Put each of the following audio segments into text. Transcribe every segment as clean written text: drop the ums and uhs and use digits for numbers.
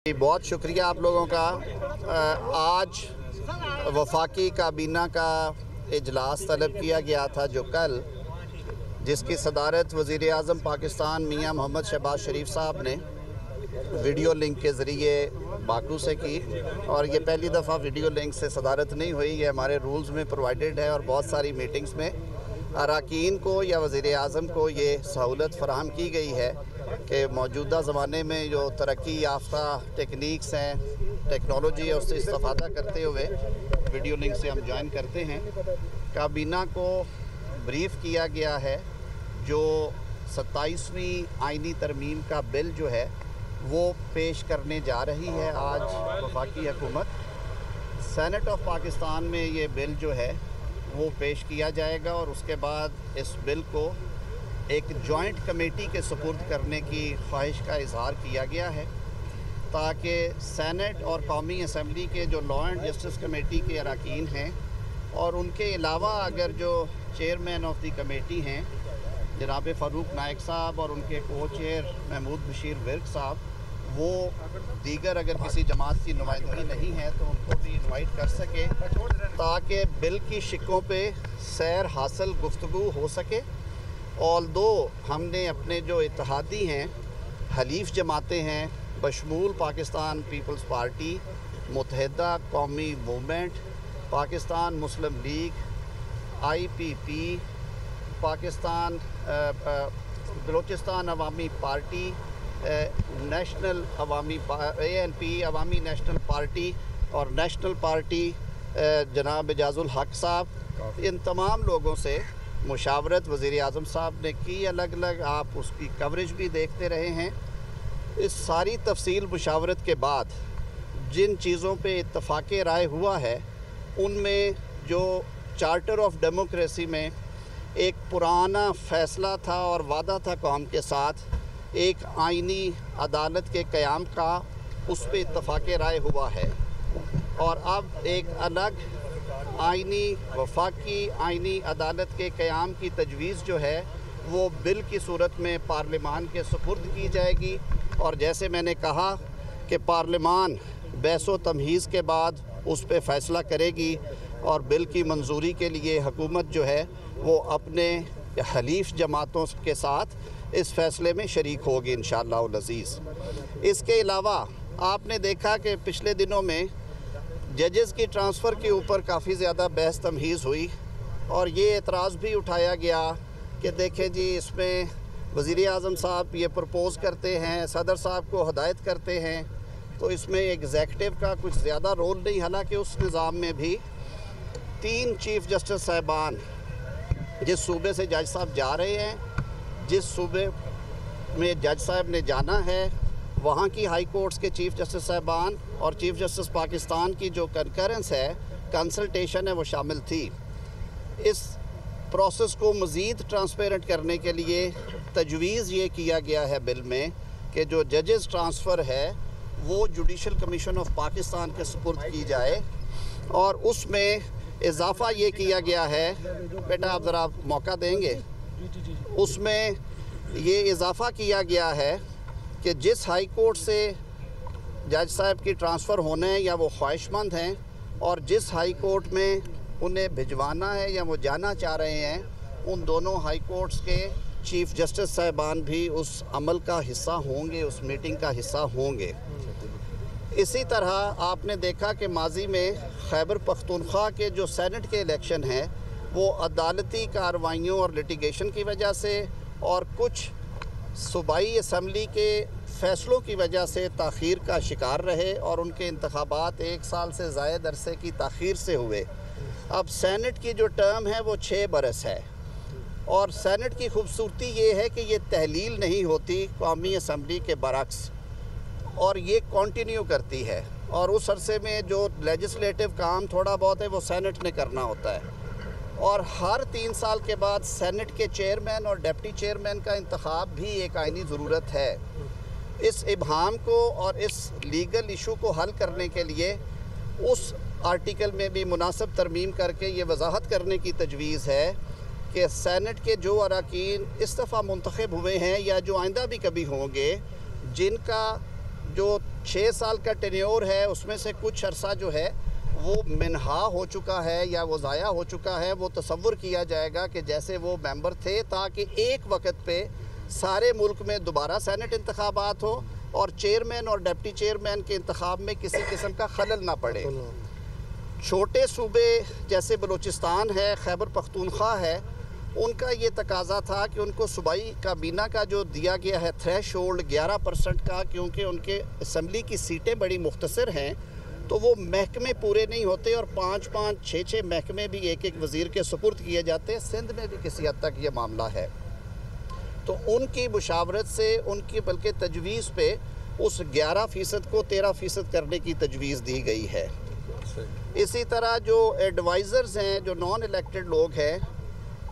बहुत शुक्रिया आप लोगों का। आज वफाकी काबीना का इजलास तलब किया गया था जो कल, जिसकी सदारत वज़ीर-ए-आज़म पाकिस्तान मियां मोहम्मद शहबाज शरीफ साहब ने वीडियो लिंक के ज़रिए बाकू से की। और ये पहली दफ़ा वीडियो लिंक से सदारत नहीं हुई, ये हमारे रूल्स में प्रोवाइडेड है और बहुत सारी मीटिंग्स में अरकान को या वज़ीर-ए-आज़म को ये सहूलत फ़राहम की गई है कि मौजूदा ज़माने में जो तरक्की याफ्ता टेक्निक्स हैं, टेक्नोलॉजी है, उससे इस्तेफ़ादा करते हुए वीडियो लिंक से हम ज्वाइन करते हैं। काबीना को ब्रीफ़ किया गया है जो 27वीं आइनी तरमीम का बिल जो है वो पेश करने जा रही है आज वफाकी हुकूमत। सेनेट ऑफ पाकिस्तान में ये बिल जो है वो पेश किया जाएगा और उसके बाद इस बिल को एक जॉइंट कमेटी के सुपुर्द करने की ख्वाहिश का इजहार किया गया है ताकि सेनेट और कौमी असम्बली के जो लॉ एंड जस्टिस कमेटी के अरकान हैं और उनके अलावा अगर जो चेयरमैन ऑफ द कमेटी हैं जनाब फ़ारूक नाइक साहब और उनके को चेयर महमूद बशीर विर्क साहब, वो दीगर अगर किसी जमात की नुमाइंदगी नहीं है तो उनको भी इनवाइट कर सके ताकि बिल की शिकों पे सैर हासिल गुफ्तगू हो सके। ऑल्दो हमने अपने जो इत्तेहादी हैं, हलीफ जमातें हैं बशमूल पाकिस्तान पीपल्स पार्टी, मुत्तहिदा कौमी मूवमेंट, पाकिस्तान मुस्लिम लीग, IPP, पाकिस्तान बलोचिस्तान अवामी पार्टी, नेशनल अवामी ANP अवामी नेशनल पार्टी और नेशनल पार्टी जनाब एजाजुल हक साहब, इन तमाम लोगों से मुशावरत वज़ीर-ए-आज़म साहब ने की। अलग अलग आप उसकी कवरेज भी देखते रहे हैं। इस सारी तफसील मुशावरत के बाद जिन चीज़ों पे इत्तफ़ाक़ राय हुआ है उनमें जो चार्टर ऑफ डेमोक्रेसी में एक पुराना फ़ैसला था और वादा था कौम के साथ एक आइनी अदालत के क़याम का, उस पे इत्तफ़ाक़ राय हुआ है और अब एक अलग आइनी वफाकी आइनी अदालत के क़याम की तजवीज़ जो है वो बिल की सूरत में पार्लिमान के सुपुर्द की जाएगी। और जैसे मैंने कहा कि पार्लिमान बहस व तमहीज़ के बाद उस पर फ़ैसला करेगी और बिल की मंजूरी के लिए हुकूमत जो है वो अपने हलीफ जमातों के साथ इस फ़ैसले में शरीक होगी इंशाअल्लाह अज़ीज़। इसके अलावा आपने देखा कि पिछले दिनों में जजेस की ट्रांसफ़र के ऊपर काफ़ी ज़्यादा बहस तमहीज़ हुई और ये एतराज़ भी उठाया गया कि देखें जी, इसमें वज़ीर-ए-आज़म साहब ये प्रपोज़ करते हैं, सदर साहब को हदायत करते हैं, तो इसमें एग्ज़ेक्टिव का कुछ ज़्यादा रोल नहीं। हालांकि उस निज़ाम में भी 3 चीफ़ जस्टिस साहिबान जिस सूबे से जज साहब जा रहे हैं, जिस सूबे में जज साहब ने जाना है, वहाँ की हाई कोर्ट्स के चीफ़ जस्टिस साहिबान और चीफ़ जस्टिस पाकिस्तान की जो कंकरेंस है, कंसल्टेशन है, वो शामिल थी। इस प्रोसेस को मज़ीद ट्रांसपेरेंट करने के लिए तजवीज़ ये किया गया है बिल में कि जो जजेस ट्रांसफ़र है वो जुडिशल कमीशन ऑफ पाकिस्तान के सुपुर्द की जाए और उसमें इजाफ़ा ये किया गया है, बेटा आप ज़रा मौका देंगे, उसमें ये इजाफ़ा किया गया है कि जिस हाई कोर्ट से जज साहब की ट्रांसफ़र होने या वो ख्वाहिशमंद हैं और जिस हाई कोर्ट में उन्हें भिजवाना है या वो जाना चाह रहे हैं, उन दोनों हाई कोर्ट्स के चीफ़ जस्टिस साहिबान भी उस अमल का हिस्सा होंगे, उस मीटिंग का हिस्सा होंगे। इसी तरह आपने देखा कि माजी में खैबर पख्तूनख्वा के जो सेनेट के इलेक्शन हैं वो अदालती कार्रवाइयों और लिटिगेशन की वजह से और कुछ सूबाई असम्बली के फ़ैसलों की वजह से ताख़ीर का शिकार रहे और उनके इंतखाबात 1 साल से ज़ायद अरसे की ताख़ीर से हुए। अब सेनेट की जो टर्म है वो 6 बरस है और सेनेट की खूबसूरती ये है कि ये तहलील नहीं होती कौमी असम्बली के बरक्स, और ये कंटिन्यू करती है और उस अरसे में जो लेजिस्लेटिव काम थोड़ा बहुत है वो सेनेट ने करना होता है और हर 3 साल के बाद सेनेट के चेयरमैन और डिप्टी चेयरमैन का इंतखाब भी एक आइनी ज़रूरत है। इस इबहाम को और इस लीगल इशू को हल करने के लिए उस आर्टिकल में भी मुनासिब तरमीम करके ये वजाहत करने की तजवीज़ है कि सेनेट के जो अरकान इस दफ़ा मुंतखब हुए हैं या जो आइंदा भी कभी होंगे, जिनका जो 6 साल का टेन्योर है, उसमें से कुछ अरसा जो है वो मिनहा हो चुका है या वो ज़ाया हो चुका है। वो तसव्वुर किया जाएगा कि जैसे वो मेंबर थे, ताकि एक वक्त पे सारे मुल्क में दोबारा सेनेट इंतखाबात हो और चेयरमैन और डिप्टी चेयरमैन के इंतखाब में किसी किस्म का खलल ना पड़े। छोटे सूबे जैसे बलूचिस्तान है, खैबर पख्तूनख्वा है, उनका ये तकाजा था कि उनको सूबाई काबीना का जो दिया गया है थ्रेश होल्ड 11% का, क्योंकि उनके असम्बली की सीटें बड़ी मुख्तसर हैं, तो वो महकमे पूरे नहीं होते और 5-5, 6-6 महकमे भी एक एक वज़ीर के सुपुर्द किए जाते हैं। सिंध में भी किसी हद तक ये मामला है। तो उनकी मुशावरत से, उनकी बल्कि तजवीज़ पे उस 11% को 13% करने की तजवीज़ दी गई है। इसी तरह जो एडवाइज़र्स हैं, जो नॉन इलेक्टेड लोग हैं,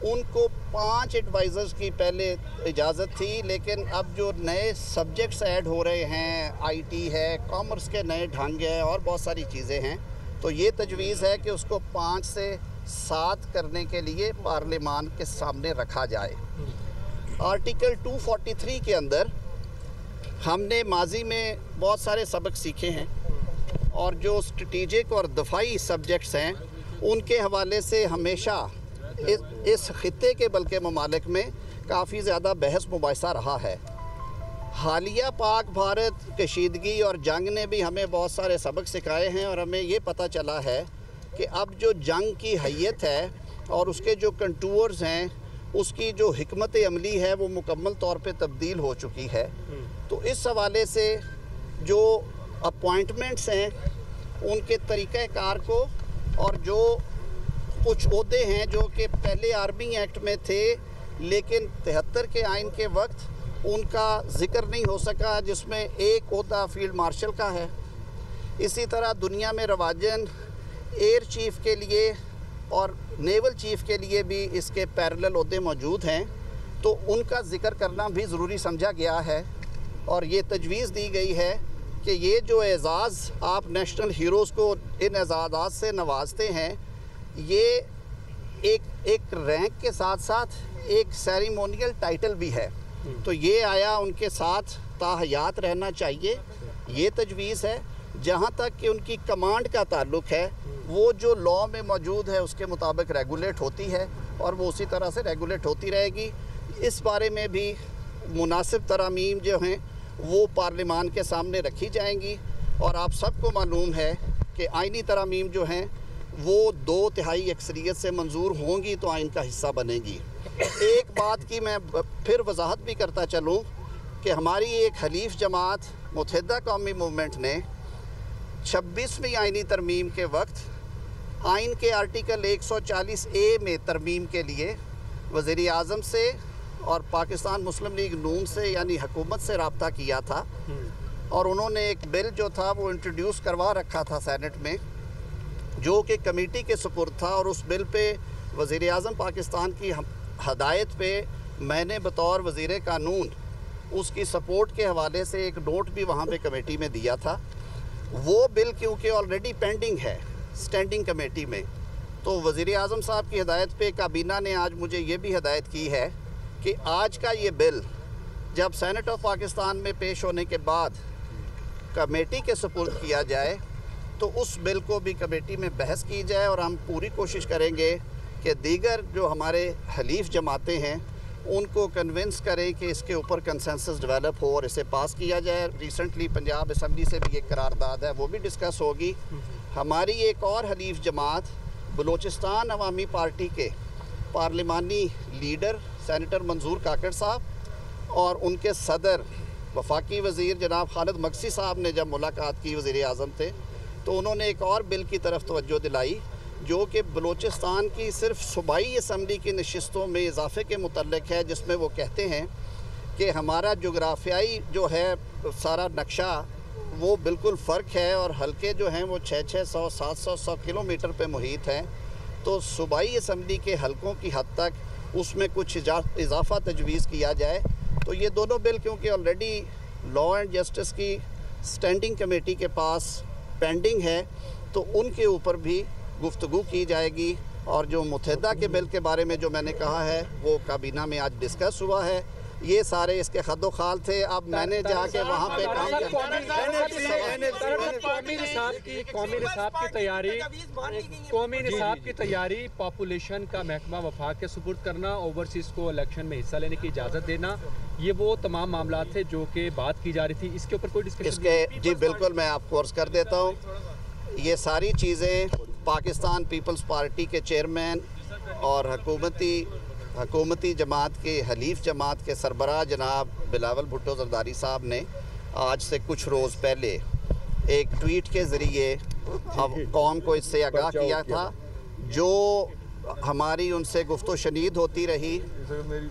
उनको 5 एडवाइज़र्स की पहले इजाज़त थी, लेकिन अब जो नए सब्जेक्ट्स ऐड हो रहे हैं, आईटी है, कॉमर्स के नए ढंग है और बहुत सारी चीज़ें हैं, तो ये तजवीज़ है कि उसको 5 से 7 करने के लिए पार्लिमान के सामने रखा जाए। आर्टिकल 243 के अंदर हमने माजी में बहुत सारे सबक सीखे हैं और जो स्ट्रेटेजिक और दफाई सब्जेक्ट्स हैं उनके हवाले से हमेशा इस खित्ते के बल्कि ममालिक में काफ़ी ज़्यादा बहस मुबाहिसा रहा है। हालिया पाक भारत कशीदगी और जंग ने भी हमें बहुत सारे सबक सिखाए हैं और हमें ये पता चला है कि अब जो जंग की हैयत है और उसके जो कंटूर्स हैं, उसकी जो हिकमत अमली है वो मुकम्मल तौर पे तब्दील हो चुकी है। तो इस हवाले से जो अपॉइंटमेंट्स हैं उनके तरीक़ाकार को, और जो कुछ ओहदे हैं जो कि पहले आर्मी एक्ट में थे लेकिन 73 के आइन के वक्त उनका ज़िक्र नहीं हो सका, जिसमें एक ओहदा फील्ड मार्शल का है। इसी तरह दुनिया में रवाजन एयर चीफ़ के लिए और नेवल चीफ़ के लिए भी इसके पैरेलल ओहदे मौजूद हैं, तो उनका ज़िक्र करना भी ज़रूरी समझा गया है। और ये तजवीज़ दी गई है कि ये जो एज़ाज़ आप नेशनल हीरोज़ को इन एज़ाज़ात से नवाजते हैं, ये एक रैंक के साथ साथ एक सेरेमोनियल टाइटल भी है, तो ये आया उनके साथ ताहयात रहना चाहिए, ये तजवीज़ है। जहाँ तक कि उनकी कमांड का ताल्लुक है, वो जो लॉ में मौजूद है उसके मुताबिक रेगुलेट होती है और वो उसी तरह से रेगुलेट होती रहेगी। इस बारे में भी मुनासिब तरामीम जो हैं वो पार्लिमान के सामने रखी जाएंगी और आप सबको मालूम है कि आइनी तरामीम जो हैं वो 2/3 अक्सरियत से मंजूर होंगी तो आइन का हिस्सा बनेगी। एक बात की मैं फिर वजाहत भी करता चलूँ कि हमारी एक हलीफ जमात मुत्तहिदा कौमी मूवमेंट ने 26वीं आइनी तरमीम के वक्त आइन के आर्टिकल 140A में तरमीम के लिए वज़ीर आज़म से और पाकिस्तान मुस्लिम लीग नून से यानी हुकूमत से रब्ता किया था और उन्होंने एक बिल जो था वो इंट्रोड्यूस करवा रखा था सेनेट में, जो कि कमेटी के सुपुर्द था। और उस बिल पे वज़ीर आज़म पाकिस्तान की हदायत पे मैंने बतौर वज़ीर कानून उसकी सपोर्ट के हवाले से एक नोट भी वहाँ पे कमेटी में दिया था। वो बिल क्योंकि ऑलरेडी पेंडिंग है स्टैंडिंग कमेटी में, तो वज़ीर आज़म साहब की हदायत पे काबीना ने आज मुझे ये भी हदायत की है कि आज का ये बिल जब सेनेट ऑफ पाकिस्तान में पेश होने के बाद कमेटी के सुपुर्द किया जाए तो उस बिल को भी कमेटी में बहस की जाए और हम पूरी कोशिश करेंगे कि दीगर जो हमारे हलीफ जमातें हैं उनको कन्विंस करें कि इसके ऊपर कंसेंसस डेवलप हो और इसे पास किया जाए। रिसेंटली पंजाब असम्बली से भी एक करारदाद है, वो भी डिस्कस होगी। हमारी एक और हलीफ जमात बलूचिस्तान अवामी पार्टी के पार्लिमानी लीडर सेनेटर मंजूर काकड़ साहब और उनके सदर वफाकी वज़ीर जनाब खालिद मक्सी साहब ने जब मुलाकात की वज़ीर आज़म थे तो उन्होंने एक और बिल की तरफ तवज्जो दिलाई जो कि बलूचिस्तान की सिर्फ सूबाई असम्बली की नशिस्तों में इजाफे के मुतल्लिक है, जिसमें वो कहते हैं कि हमारा जोग्राफियाई जो है सारा नक्शा वो बिल्कुल फ़र्क है और हल्के जो हैं वो 600, 700, 100 किलोमीटर पे मुहित हैं। तो सूबाई असम्बली के हलकों की हद तक उसमें कुछ इजाफा तजवीज़ किया जाए। तो ये दोनों बिल क्योंकि ऑलरेडी लॉ एंड जस्टिस की स्टैंडिंग कमेटी के पास पेंडिंग है तो उनके ऊपर भी गुफ्तगू की जाएगी। और जो मुत्तहिदा के बिल के बारे में जो मैंने कहा है वो काबीना में आज डिस्कस हुआ है। ये सारे इसके खद्दो खाल थे। अब मैंने जाके वहाँ पे काम किया। कौमी निसाब की तैयारी, पॉपुलेशन का महकमा वफाक के सुपुर्द करना, ओवरसीज़ को इलेक्शन में हिस्सा लेने की इजाज़त देना, ये वो तमाम मामला थे जो कि बात की जा रही थी। इसके ऊपर कोई डिस्कशन? इसके जी बिल्कुल, मैं आपको अर्ज़ कर देता हूँ। ये सारी चीज़ें पाकिस्तान पीपल्स पार्टी के चेयरमैन और हुकूमती जमात के हलीफ जमात के सरबराह जनाब बिलावल भुट्टो जरदारी साहब ने आज से कुछ रोज़ पहले एक ट्वीट के ज़रिए कौम को इससे आगाह किया था। जो हमारी उनसे गुफ्तो शनीद होती रही